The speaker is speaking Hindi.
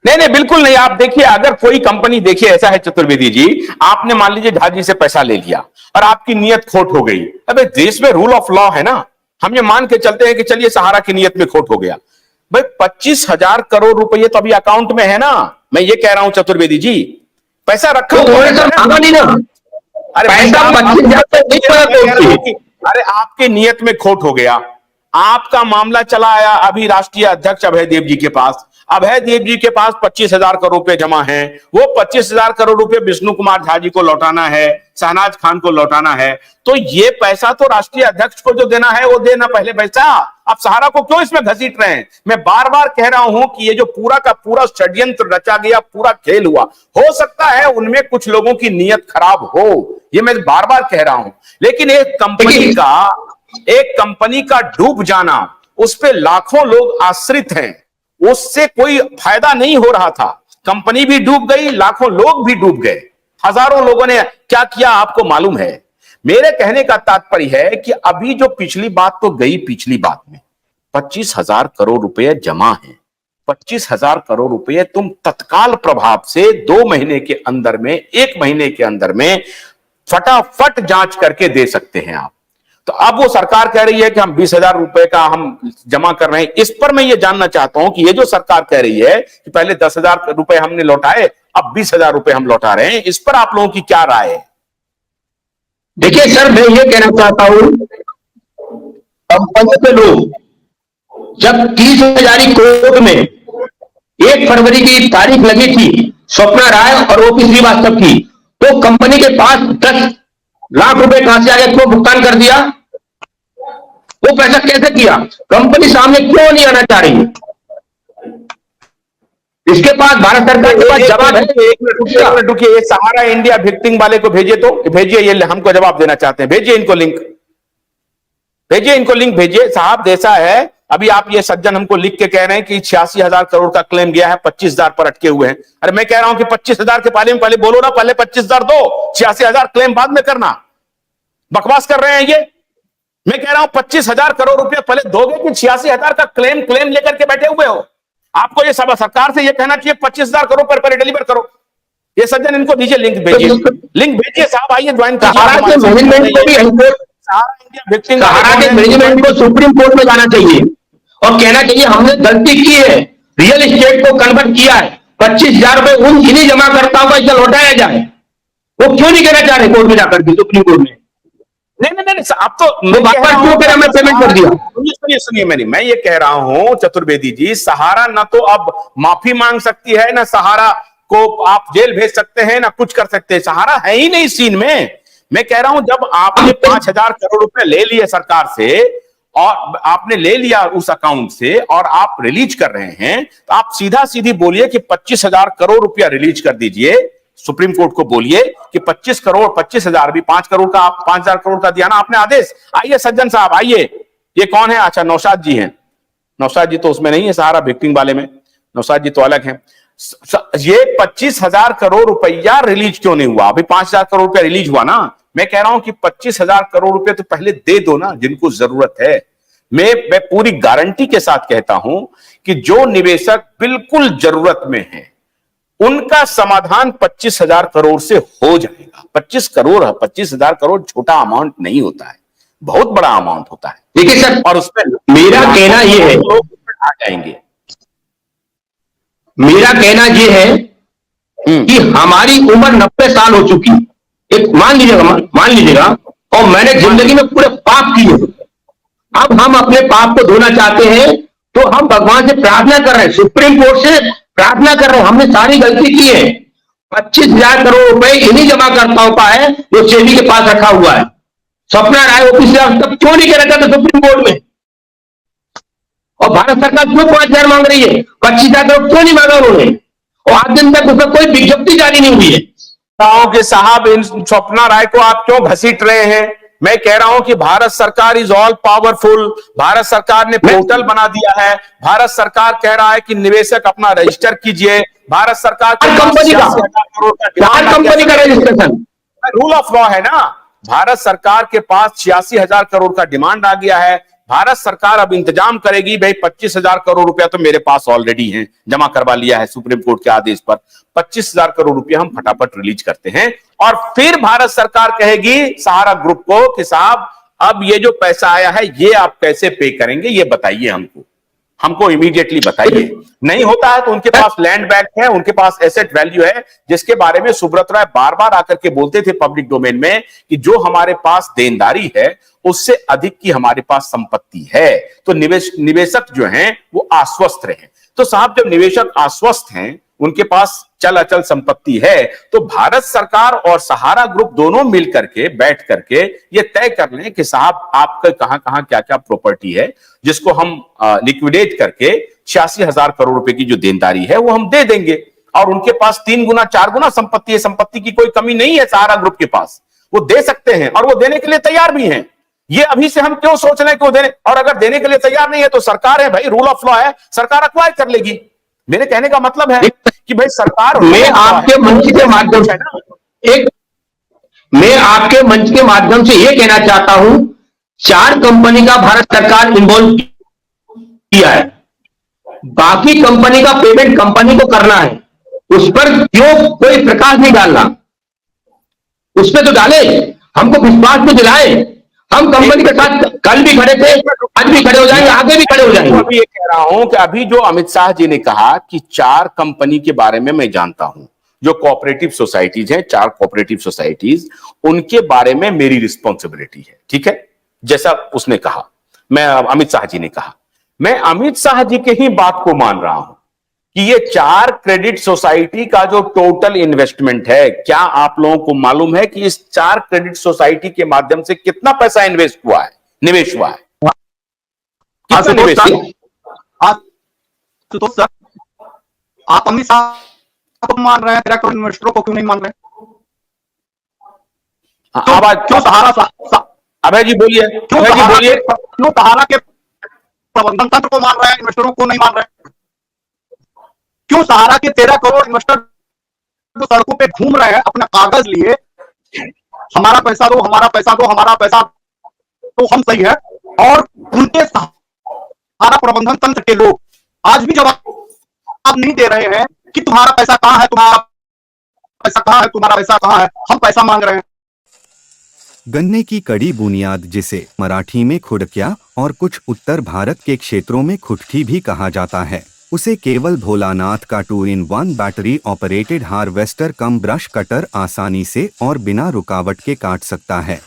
नहीं नहीं, बिल्कुल नहीं। आप देखिए, अगर कोई कंपनी, देखिए ऐसा है चतुर्वेदी जी, आपने मान लीजिए झा जी से पैसा ले लिया और आपकी नीयत खोट हो गई। अबे देश में रूल ऑफ लॉ है ना, हम ये मान के चलते हैं कि चलिए सहारा की नीयत में खोट हो गया। भाई 25,000 करोड़ रुपए तो अभी अकाउंट में है ना, मैं ये कह रहा हूं चतुर्वेदी जी, पैसा रखा तो हुआ है सर मांगा नहीं ना। अरे पैसा 25,000 अरे आपकी नियत में खोट हो गया, आपका मामला चला आया अभी राष्ट्रीय अध्यक्ष अभय देव जी के पास। अभय देव जी के पास 25,000 करोड़ रुपए जमा है, वो 25,000 करोड़ रुपए विष्णु कुमार झा जी को लौटाना है, शहनाज खान को लौटाना है। तो ये पैसा तो राष्ट्रीय अध्यक्ष को जो देना है वो देना पहले पैसा। आप सहारा को क्यों इसमें घसीट रहे हैं? मैं बार बार कह रहा हूं कि ये जो पूरा का पूरा षड्यंत्र रचा गया, पूरा खेल हुआ, हो सकता है उनमें कुछ लोगों की नीयत खराब हो, ये मैं बार बार कह रहा हूं, लेकिन एक कंपनी का डूब जाना, उस पे लाखों लोग आश्रित हैं, उससे कोई फायदा नहीं हो रहा था। कंपनी भी डूब गई, लाखों लोग भी डूब गए, हजारों लोगों ने क्या किया आपको मालूम है। मेरे कहने का तात्पर्य है कि अभी जो पिछली बात तो गई, पिछली बात में 25,000 करोड़ रुपए जमा है। 25,000 करोड़ रुपए तुम तत्काल प्रभाव से 2 महीने के अंदर में, 1 महीने के अंदर में फटाफट जांच करके दे सकते हैं आप। तो अब वो सरकार कह रही है कि हम 20,000 रुपए का हम जमा कर रहे हैं। इस पर मैं ये जानना चाहता हूं कि ये जो सरकार कह रही है कि पहले 10,000 रुपए हमने लौटाए, अब 20,000 रुपए हम लौटा रहे हैं, इस पर आप लोगों की क्या राय है? देखिए सर, मैं ये कहना चाहता हूं, कंपनी के लोग जब 30,000 करोड़ में 1 फरवरी की तारीख लगी थी स्वप्ना राय और ओपी श्रीवास्तव की, तो कंपनी के पास 10 लाख रुपए कहां से आ गए, क्यों भुगतान कर दिया? वो पैसा कैसे किया? कंपनी सामने क्यों नहीं आना चाह रही है? इसके पास भारत सरकार के पास जवाब है। एक मिनट रुकिए, सहारा इंडिया विक्टिम वाले को भेजिए, तो भेजिए, ये हमको जवाब देना चाहते हैं, भेजिए इनको लिंक, भेजिए इनको लिंक भेजिए साहब। जैसा है अभी आप ये सज्जन हमको लिख के कह रहे हैं कि 86,000 करोड़ का क्लेम गया है, 25,000 पर अटके हुए हैं। अरे मैं कह रहा हूं कि 25,000 के बारे में पहले बोलो ना, पहले 25,000 दो, 86,000 क्लेम बाद में करना। बकवास कर रहे हैं ये। मैं कह रहा हूं 25,000 करोड़ रुपए पहले दोगे कि 86,000 का क्लेम लेकर के बैठे हुए हो? आपको ये सब सरकार से ये कहना चाहिए 25,000 करोड़ पर पहले डिलीवर करो। ये सज्जन इनको दीजिए लिंक, भेजिए लिंक भेजिए साहब, आइए ज्वाइन कीजिए। सहारा के मैनेजमेंट को सुप्रीम कोर्ट में जाना चाहिए और कहना चाहिए हमने गलती की है, रियल एस्टेट को कन्वर्ट किया है, 25,000 रुपए उन इन्हीं जमा करता हुआ इसे लौटाया जाए। वो क्यों नहीं कहना चाह रहे कोर्ट में जाकर के, सुप्रीम कोर्ट में? नहीं, आप तो मैं पेमेंट कर दिया। सुनिए मैं ये कह रहा हूं चतुर्वेदी जी, सहारा ना तो अब माफी मांग सकती है, ना सहारा को आप जेल भेज सकते हैं, ना कुछ कर सकते हैं। सहारा है ही नहीं सीन में। मैं कह रहा हूं जब आपने 5,000 करोड़ रुपए ले लिए सरकार से, और आपने ले लिया उस अकाउंट से और आप रिलीज कर रहे हैं, तो आप सीधा सीधी बोलिए कि 25,000 करोड़ रुपया रिलीज कर दीजिए। सुप्रीम कोर्ट को बोलिए कि 25,000 भी 5 करोड़ का, आप 5,000 करोड़ का दिया ना आपने आदेश। आइए सज्जन साहब आइए। ये कौन है? अच्छा, नौशाद जी हैं। नौशाद जी तो उसमें नहीं है, सहारा विक्टिम वाले में, नौशाद जी तो अलग हैं। ये 25,000 करोड़ रुपया रिलीज क्यों नहीं हुआ? अभी 5,000 करोड़ रुपया रिलीज हुआ ना। मैं कह रहा हूं कि 25,000 करोड़ रुपए तो पहले दे दो ना जिनको जरूरत है। मैं पूरी गारंटी के साथ कहता हूं कि जो निवेशक बिल्कुल जरूरत में है उनका समाधान 25,000 करोड़ से हो जाएगा। 25,000 करोड़ छोटा अमाउंट नहीं होता है, बहुत बड़ा अमाउंट होता है। देखिए सर, और उसमें मेरा कहना यह है, लोग आ जाएंगे। मेरा कहना यह है कि हमारी उम्र 90 साल हो चुकी, एक मान लीजिएगा, और मैंने जिंदगी में पूरे पाप किए। अब हम अपने पाप को धोना चाहते हैं, तो हम भगवान से प्रार्थना कर रहे हैं, सुप्रीम कोर्ट से प्रार्थना कर रहे हैं, हमने सारी गलती की है। 25,000 करोड़ रुपए इन्हीं जमाकर्ताओं का है जो सेबी के पास रखा हुआ है। स्वप्ना राय ऑफिस तब क्यों नहीं कह रखा था सुप्रीम कोर्ट में? और भारत सरकार क्यों 5,000 मांग रही है? 25,000 करोड़ क्यों नहीं मांगा उन्होंने? और आज दिन तक उसका कोई विज्ञप्ति जारी नहीं हुई है। कि साहब इन स्वप्ना राय को आप क्यों घसीट रहे हैं? मैं कह रहा हूं कि भारत सरकार इज ऑल पावरफुल। भारत सरकार ने पोर्टल बना दिया है। भारत सरकार कह रहा है कि निवेशक अपना रजिस्टर कीजिए। भारत सरकार कंपनी का रजिस्ट्रेशन, रूल ऑफ लॉ है ना। भारत सरकार के पास 86,000 करोड़ का डिमांड आ गया है। भारत सरकार अब इंतजाम करेगी, भाई 25,000 करोड़ रुपया तो मेरे पास ऑलरेडी है, जमा करवा लिया है सुप्रीम कोर्ट के आदेश पर, 25,000 करोड़ रुपया हम फटाफट रिलीज करते हैं। और फिर भारत सरकार कहेगी सहारा ग्रुप को कि साहब अब ये जो पैसा आया है ये आप कैसे पे करेंगे, ये बताइए हमको इमीडिएटली बताइए। नहीं होता है तो उनके पास लैंड बैंक है, उनके पास एसेट वैल्यू है, जिसके बारे में सुब्रत राय बार बार आकर के बोलते थे पब्लिक डोमेन में कि जो हमारे पास देनदारी है उससे अधिक की हमारे पास संपत्ति है। तो निवेशक जो हैं वो आश्वस्त रहे। तो साहब जब निवेशक आश्वस्त हैं, उनके पास चल अचल संपत्ति है, तो भारत सरकार और सहारा ग्रुप दोनों मिलकर के बैठ करके ये तय कर लें कि साहब आपके कहां कहां क्या क्या प्रॉपर्टी है जिसको हम लिक्विडेट करके 86,000 करोड़ रुपए की जो देनदारी है वो हम दे देंगे। और उनके पास 3 गुना 4 गुना संपत्ति है, संपत्ति की कोई कमी नहीं है सहारा ग्रुप के पास, वो दे सकते हैं और वो देने के लिए तैयार भी हैं। ये अभी से हम क्यों सोच रहे हैं कि वो देने, और अगर देने के लिए तैयार नहीं है तो सरकार है भाई, रूल ऑफ लॉ है, सरकार अक्वायर कर लेगी। मेरे कहने का मतलब है कि भाई सरकार, मैं आपके मंच के माध्यम से मैं आपके मंच के माध्यम से यह कहना चाहता हूं, 4 कंपनी का भारत सरकार इन्वॉल्व किया है, बाकी कंपनी का पेमेंट कंपनी को करना है, उस पर क्यों कोई प्रकाश नहीं डालना? उस पर तो डाले, हमको विश्वास तो दिलाए। हम कंपनी के साथ कल भी खड़े थे, आज भी खड़े हो जाएंगे, आगे भी खड़े हो जाएंगे। अभी ये कह रहा हूं कि अभी जो अमित शाह जी ने कहा कि 4 कंपनी के बारे में मैं जानता हूं, जो कोऑपरेटिव सोसाइटीज हैं, 4 कोऑपरेटिव सोसाइटीज, उनके बारे में मेरी रिस्पॉन्सिबिलिटी है, ठीक है, जैसा उसने कहा, मैं अमित शाह जी ने कहा, मैं अमित शाह जी के ही बात को मान रहा हूं कि ये 4 क्रेडिट सोसाइटी का जो टोटल इन्वेस्टमेंट है, क्या आप लोगों को मालूम है कि इस 4 क्रेडिट सोसाइटी के माध्यम से कितना पैसा इन्वेस्ट हुआ है, निवेश हुआ है? कितना निवेश? तो सर आप अमित शाह को मान रहे हैं, डायरेक्ट इन्वेस्टरों को क्यों नहीं मान रहे? आवाज क्यों सहारा, अभय जी बोलिए, अभय जी बोलिए, क्यों सहारा के प्रबंधन तंत्र को मान रहे हैं, इन्वेस्टरों को नहीं मान रहे? क्यों सहारा के 13 करोड़ इन्वेस्टर जो सड़कों पे घूम रहे हैं अपने कागज लिए, हमारा पैसा दो, हमारा पैसा दो, हमारा पैसा तो हम सही है, और उनके सहारा प्रबंधन तंत्र के लोग आज भी जवाब नहीं दे रहे हैं कि तुम्हारा पैसा कहां है, तुम्हारा पैसा कहां है, तुम्हारा पैसा कहां है, हम पैसा मांग रहे हैं। गन्ने की कड़ी बुनियाद, जिसे मराठी में खुडक्या और कुछ उत्तर भारत के क्षेत्रों में खुटकी भी कहा जाता है, उसे केवल भोलानाथ का 2-in-1 बैटरी ऑपरेटेड हार्वेस्टर कम ब्रश कटर आसानी से और बिना रुकावट के काट सकता है।